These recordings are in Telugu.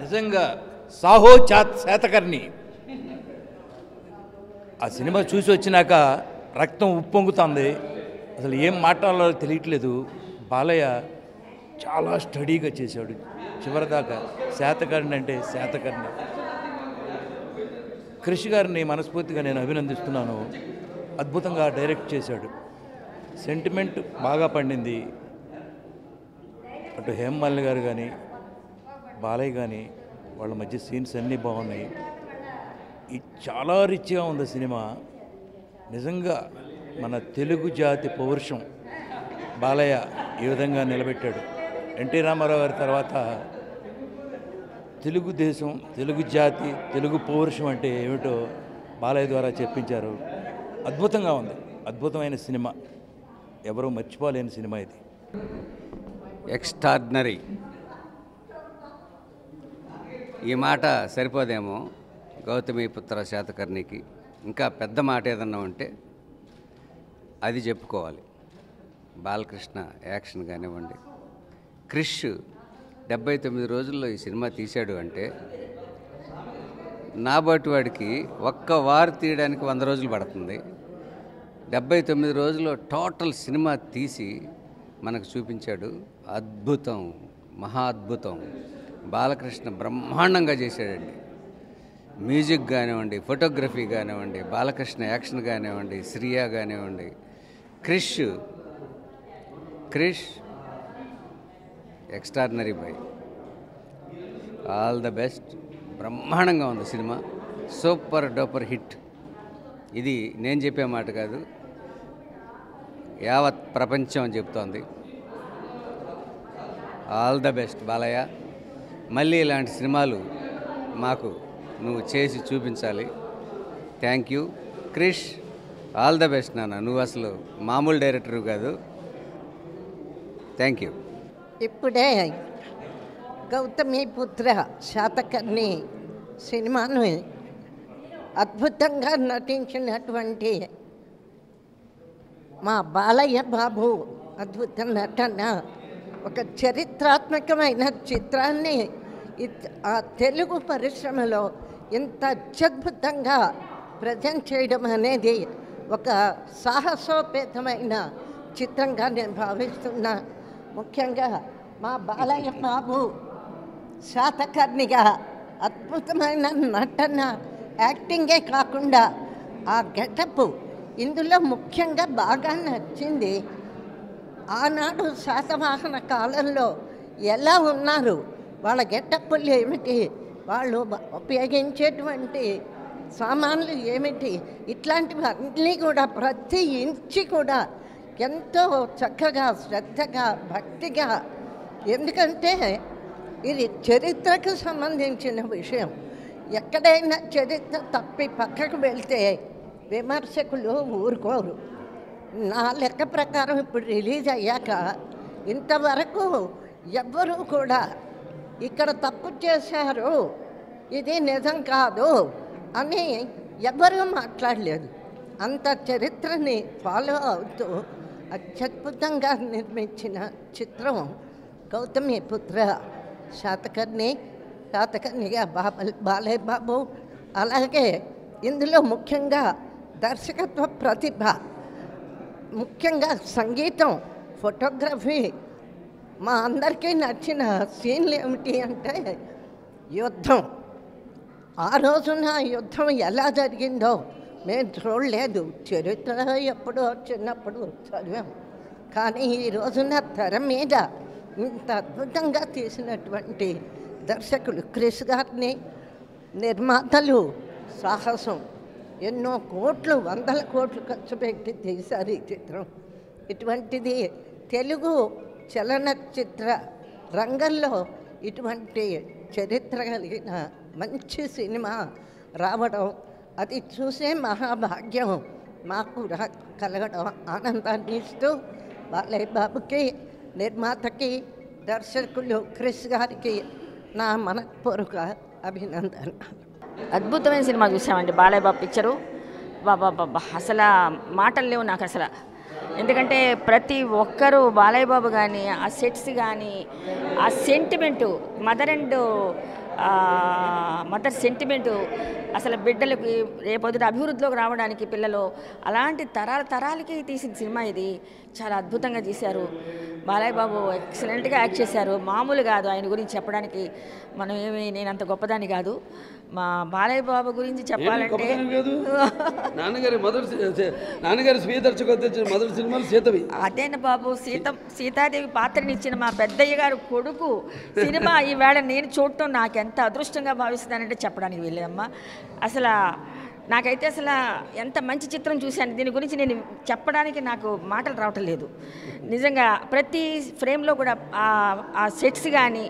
నిజంగా సాహో శాతకర్ణి ఆ సినిమా చూసి వచ్చినాక రక్తం ఉప్పొంగుతుంది. అసలు ఏం మాట్లాడాలో తెలియట్లేదు. బాలయ్య చాలా స్టడీగా చేశాడు చివరిదాకా. శాతకర్ణి అంటే శాతకర్ణి. క్రిష్ గారిని మనస్ఫూర్తిగా నేను అభినందిస్తున్నాను. అద్భుతంగా డైరెక్ట్ చేశాడు. సెంటిమెంట్ బాగా పండింది. అటు హేమమాలిని గారు కానీ బాలయ్య కానీ వాళ్ళ మధ్య సీన్స్ అన్నీ బాగున్నాయి. చాలా రిచ్గా ఉంది సినిమా. నిజంగా మన తెలుగు జాతి పౌరుషం బాలయ్య ఈ విధంగా నిలబెట్టాడు. ఎన్టీ రామారావు గారి తర్వాత తెలుగుదేశం, తెలుగు జాతి, తెలుగు పౌరుషం అంటే ఏమిటో బాలయ్య ద్వారా చెప్పించారు. అద్భుతంగా ఉంది. అద్భుతమైన సినిమా. ఎవరూ మర్చిపోలేని సినిమా ఇది. ఎక్స్ట్రాడినరీ. ఈ మాట సరిపోదేమో గౌతమిపుత్ర శాతకర్ణికి. ఇంకా పెద్ద మాట ఏదన్నా ఉంటే అది చెప్పుకోవాలి. బాలకృష్ణ యాక్షన్ కానివ్వండి. క్రిష్ 79 రోజుల్లో ఈ సినిమా తీశాడు అంటే నాబోటి వాడికి ఒక్క వారు తీయడానికి 100 రోజులు పడుతుంది. 79 రోజుల్లో టోటల్ సినిమా తీసి మనకు చూపించాడు. అద్భుతం, మహా అద్భుతం. బాలకృష్ణ బ్రహ్మాండంగా చేశాడండి. మ్యూజిక్ కానివ్వండి, ఫోటోగ్రఫీ కానివ్వండి, బాలకృష్ణ యాక్షన్ కానివ్వండి, శ్రియా కానివ్వండి, Krish extraordinary boy. All the best. బ్రహ్మాండంగా ఉంది సినిమా. Super duper hit. ఇది నేను చెప్పే మాట కాదు, యావత్ ప్రపంచం చెప్తోంది. All the best Balayya. మళ్ళీ ఇలాంటి సినిమాలు మాకు నువ్వు చేసి చూపించాలి. Thank you Krish. All the best నాన్న. నువ్వు అసలు మామూలు డైరెక్టర్ కాదు. Thank you. ఇప్పుడే గౌతమిపుత్ర శాతకర్ణి సినిమాను అద్భుతంగా నటించినటువంటి మా బాలయ్య బాబు అద్భుత నటన, ఒక చరిత్రాత్మకమైన చిత్రాన్ని ఆ తెలుగు పరిశ్రమలో ఇంత అత్యద్భుతంగా ప్రజెంట్ చేయడం అనేది ఒక సాహసోపేతమైన చిత్రంగా నేను భావిస్తున్నా. ముఖ్యంగా మా బాలయ్య బాబు శాతకర్ణిగా అద్భుతమైన నటన, యాక్టింగే కాకుండా ఆ గెటప్ ఇందులో ముఖ్యంగా బాగా నచ్చింది. ఆనాడు శాతవాహన కాలంలో ఎలా ఉన్నారు, వాళ్ళ గెటప్పులు ఏమిటి, వాళ్ళు ఉపయోగించేటువంటి సామాన్లు ఏమిటి, ఇట్లాంటివన్నీ కూడా ప్రతి ఇంచి కూడా ఎంతో చక్కగా, శ్రద్ధగా, భక్తిగా. ఎందుకంటే ఇది చరిత్రకు సంబంధించిన విషయం. ఎక్కడైనా చరిత్ర తప్పి పక్కకు వెళ్తే విమర్శకులు ఊరుకోరు. నా లెక్క ప్రకారం ఇప్పుడు రిలీజ్ అయ్యాక ఇంతవరకు ఎవ్వరూ కూడా ఇక్కడ తప్పు చేశారు, ఇది నిజం కాదు అని ఎవ్వరూ మాట్లాడలేదు. అంత చరిత్రని ఫాలో అవుతూ అత్యద్భుతంగా నిర్మించిన చిత్రం గౌతమిపుత్ర శాతకర్ణిగా బాలయ్య బాబు. అలాగే ఇందులో ముఖ్యంగా దర్శకత్వ ప్రతిభ, ముఖ్యంగా సంగీతం, ఫోటోగ్రఫీ. మా అందరికీ నచ్చిన సీన్లు ఏమిటి అంటే యుద్ధం. ఆ రోజున యుద్ధం ఎలా జరిగిందో మేము చూడలేదు, చరిత్ర ఎప్పుడో చిన్నప్పుడు చదివాం. కానీ ఈ రోజున తెర మీద ఇంత అద్భుతంగా తీసినటువంటి దర్శకులు క్రిష్ గారిని, నిర్మాతలు సాహసం, ఎన్నో కోట్లు, 100 కోట్లు ఖర్చు పెట్టి తీశారు ఈ చిత్రం. ఇటువంటిది తెలుగు చలనచిత్ర రంగంలో ఇటువంటి చరిత్ర కలిగిన మంచి సినిమా రావడం, అది చూసే మహాభాగ్యం మాకు కలగడం ఆనందాన్ని ఇస్తూ బాలయ్య బాబుకి, నిర్మాతకి, దర్శకులు క్రిష్ గారికి నా మనపూర్వక అభినందన. అద్భుతమైన సినిమా చూసామండి బాలయ్య బాబు పిక్చరు. బాబా అసలు మాటలు లేవు నాకు అసలు. ఎందుకంటే ప్రతి ఒక్కరూ బాలయ్య బాబు కానీ, ఆ సెట్స్ కానీ, ఆ sentiment, mother and mother sentiment, అసలు బిడ్డలకి రేపొద్దుట అభివృద్ధిలోకి రావడానికి పిల్లలు అలాంటి తరాలకి తీసిన సినిమా ఇది. చాలా అద్భుతంగా తీశారు. బాలయ్య బాబు ఎక్సలెంట్గా యాక్ట్ చేశారు. మామూలు కాదు ఆయన గురించి చెప్పడానికి. నేను అంత గొప్పదాన్ని కాదు. మా బాలయ్య బాబు గురించి చెప్పాలంటే నాన్నగారు స్వీయ దర్శకత్వం మొదటి సినిమాలు సీతవి. అదేనా బాబు, సీతాదేవి పాత్రని ఇచ్చిన మా పెద్దయ్య గారు కొడుకు సినిమా ఈవేళ నేను చూడటం నాకు ఎంత అదృష్టంగా భావిస్తున్నానంటే చెప్పడానికి వెళ్ళేదమ్మా. అసలు నాకైతే అసలు ఎంత మంచి చిత్రం చూశాను. దీని గురించి నేను చెప్పడానికి నాకు మాటలు రావటం లేదు. నిజంగా ప్రతి ఫ్రేమ్లో కూడా ఆ సెట్స్ కానీ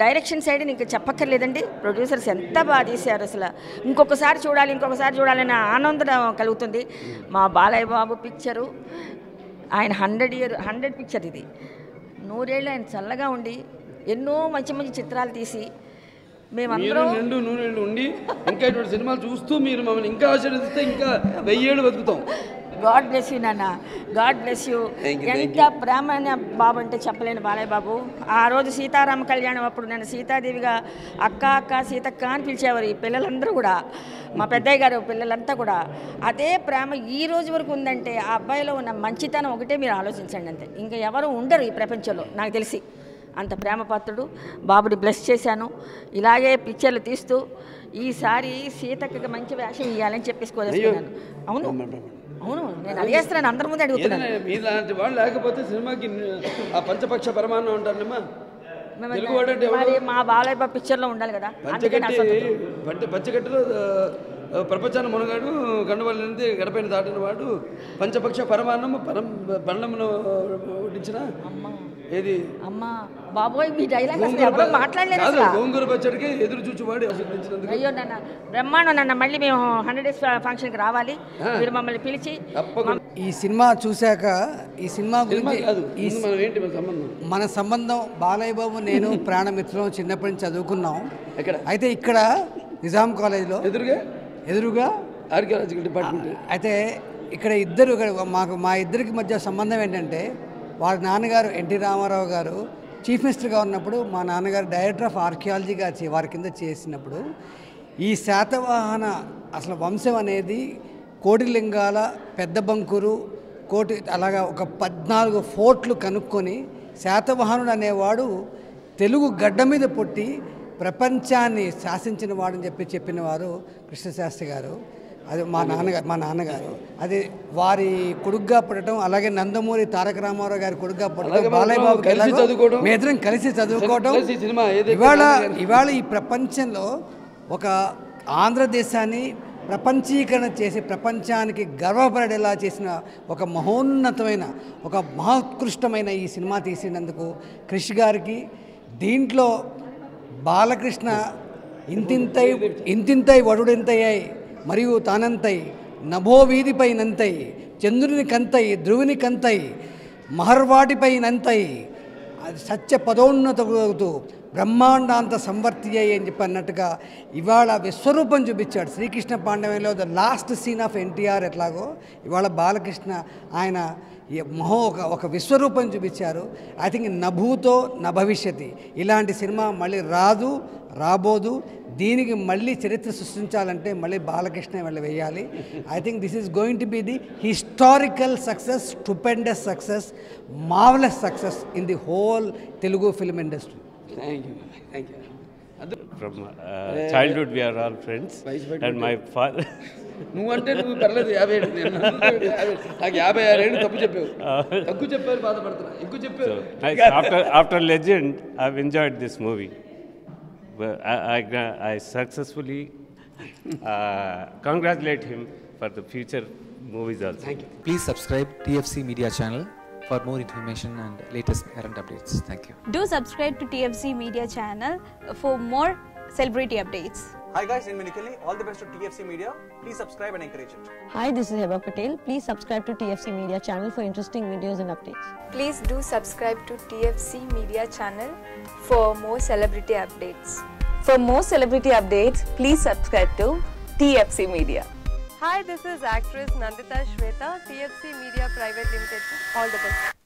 డైరెక్షన్ సైడ్ ఇంకా చెప్పక్కర్లేదండి. ప్రొడ్యూసర్స్ ఎంత బాగా తీశారు. అసలు ఇంకొకసారి చూడాలనే ఆనందం కలుగుతుంది. మా బాలయ్య బాబు పిక్చరు ఆయన 100 పిక్చర్ ఇది. 100 ఏళ్ళు ఆయన చల్లగా ఉండి ఎన్నో మంచి మంచి చిత్రాలు తీసి మేమందరం నూనెళ్ళు ఉండి ఇంకా ఇటువంటి సినిమాలు చూస్తూ మీరు మమ్మల్ని ఇంకా ఆశీర్వదిస్తే ఇంకా 1000 ఏళ్ళు బతుకుతాం. గాడ్ బ్లెస్ యూ నాన్న, గాడ్ బ్లెస్ యూ. ఎంత ప్రేమ బాబు అంటే చెప్పలేను బాలయ్య బాబు. ఆ రోజు సీతారామ కళ్యాణం అప్పుడు నన్ను సీతాదేవిగా అక్క సీతక్క అని పిలిచేవారు ఈ పిల్లలందరూ కూడా, మా పెద్దయ్య గారు పిల్లలంతా కూడా. అదే ప్రేమ ఈ రోజు వరకు ఉందంటే ఆ అబ్బాయిలో ఉన్న మంచితనం ఒకటే మీరు ఆలోచించండి అంతే. ఇంకా ఎవరు ఉండరు ఈ ప్రపంచంలో నాకు తెలిసి. అంత ప్రేమపాత్రుడు. బాబుని బ్లెస్ చేశాను. ఇలాగే పిక్చర్లు తీస్తూ ఈసారి సీతక్కకి మంచి వేషం ఇవ్వాలని చెప్పేసుకోలేస్తున్నాను. అవును నేను అడిగేస్తున్నాను, అందరి ముందు అడుగుతున్నాను. మీలాంటి వాళ్ళు లేకపోతే సినిమాకి ఆ పంచపక్ష పరమాన్నం ఉంటారమ్మా. మరి మా బాలయ్య బాబు పిక్చర్లో ఉండాలి కదా. పంచగట్టులో ప్రపంచాన్ని మునగాడు, గండవల్లి నుంచి గడపైన దాటిన వాడు, పంచపక్ష పరమాన్నము బండమును వడ్డించిన ఏది అమ్మా బాబోయ్ మీ డైలాగ్ అసలు ఎవరో మాట్లాడలేదు అసలు. గోంగూర పచ్చడికి ఎదురు చూచువాడు ఆశీర్వదించినందుకు. అయ్యో నాన్న బ్రహ్మాండం నాన్న. మళ్ళీ మేము 100 డేస్ ఫంక్షన్కి రావాలి. మీరు మమ్మల్ని పిలిచి. ఈ సినిమా చూశాక ఈ సినిమా గురించి మన సంబంధం బాలయ్య బాబు నేను ప్రాణమిత్రం చిన్నప్పటి నుంచి చదువుకున్నాం. అయితే ఇక్కడ నిజాం కాలేజ్లో ఎదురుగా ఆర్కియాలజికల్ డిపార్ట్మెంట్. అయితే ఇక్కడ ఇద్దరు మా ఇద్దరికి మధ్య సంబంధం ఏంటంటే వారి నాన్నగారు ఎన్టీ రామారావు గారు చీఫ్ మినిస్టర్గా ఉన్నప్పుడు మా నాన్నగారు డైరెక్టర్ ఆఫ్ ఆర్కియాలజీగా వారి కింద చేసినప్పుడు ఈ శాతవాహన అసలు వంశం అనేది కోటిలింగాల పెద్ద బంకురు అలాగా ఒక 14 ఫోర్ట్లు కనుక్కొని శాతవాహనుడు అనేవాడు తెలుగు గడ్డ మీద పుట్టి ప్రపంచాన్ని శాసించిన వాడని చెప్పిన వారు కృష్ణశాస్త్రి గారు. అది మా నాన్నగారు అది వారి కొడుగ్గా పుట్టడం, అలాగే నందమూరి తారక రామారావు గారి కొడుగ్గా పుట్టడం, బాలయ్య బాబు మేమిద్దరం కలిసి చదువుకోవడం. ఇవాళ ఈ ప్రపంచంలో ఒక ఆంధ్రదేశాన్ని ప్రపంచీకరణ చేసి ప్రపంచానికి గర్వపడేలా చేసిన ఒక మహోన్నతమైన ఒక మహోత్కృష్టమైన ఈ సినిమా తీసినందుకు కృషి గారికి, దీంట్లో బాలకృష్ణ ఇంతింతై వడుడింతయ్యాయి మరియు తానంతై నభో వీధిపై నంతై చంద్రుని కంతై ధ్రువుని కంతై మహర్వాటిపై నంతై సత్య పదోన్నతవుతూ బ్రహ్మాండాంత సంవర్తియ్యాయి అని చెప్పి అన్నట్టుగా ఇవాళ విశ్వరూపం చూపించాడు. శ్రీకృష్ణ పాండవ్యంలో the last scene of NTR ఎట్లాగో ఇవాళ బాలకృష్ణ ఆయన ఒక విశ్వరూపం చూపించారు. ఐ థింక్ నభూతో నభవిష్యతి ఇలాంటి సినిమా మళ్ళీ రాబోదు. దీనికి మళ్ళీ చరిత్ర సృష్టించాలంటే మళ్ళీ బాలకృష్ణ మళ్ళీ వేయాలి. I think this is going to be the historical success, stupendous success, marvellous success in the whole Telugu film industry. Thank you. From childhood we are all friends and my father నువ్వంటే నువ్వు పర్లేదు 57 నాకు 56 ఏళ్ళు తప్పు చెప్పారు బాధపడుతున్నా ఎక్కువ చెప్పారు. After Legend I've enjoyed this movie. I successfully congratulate him for the future movies also. Thank you. Please subscribe TFC Media channel for more information and latest current updates. Thank you. Do subscribe to TFC Media channel for more celebrity updates. Hi guys, in Minikali, all the best to TFC Media. Please subscribe and encourage it. Hi, this is Heba Patel. Please subscribe to TFC Media channel for interesting videos and updates. Please do subscribe to TFC Media channel for more celebrity updates. For more celebrity updates, please subscribe to TFC Media. Hi, this is actress Nandita Shweta, TFC Media Private Limited. All the best.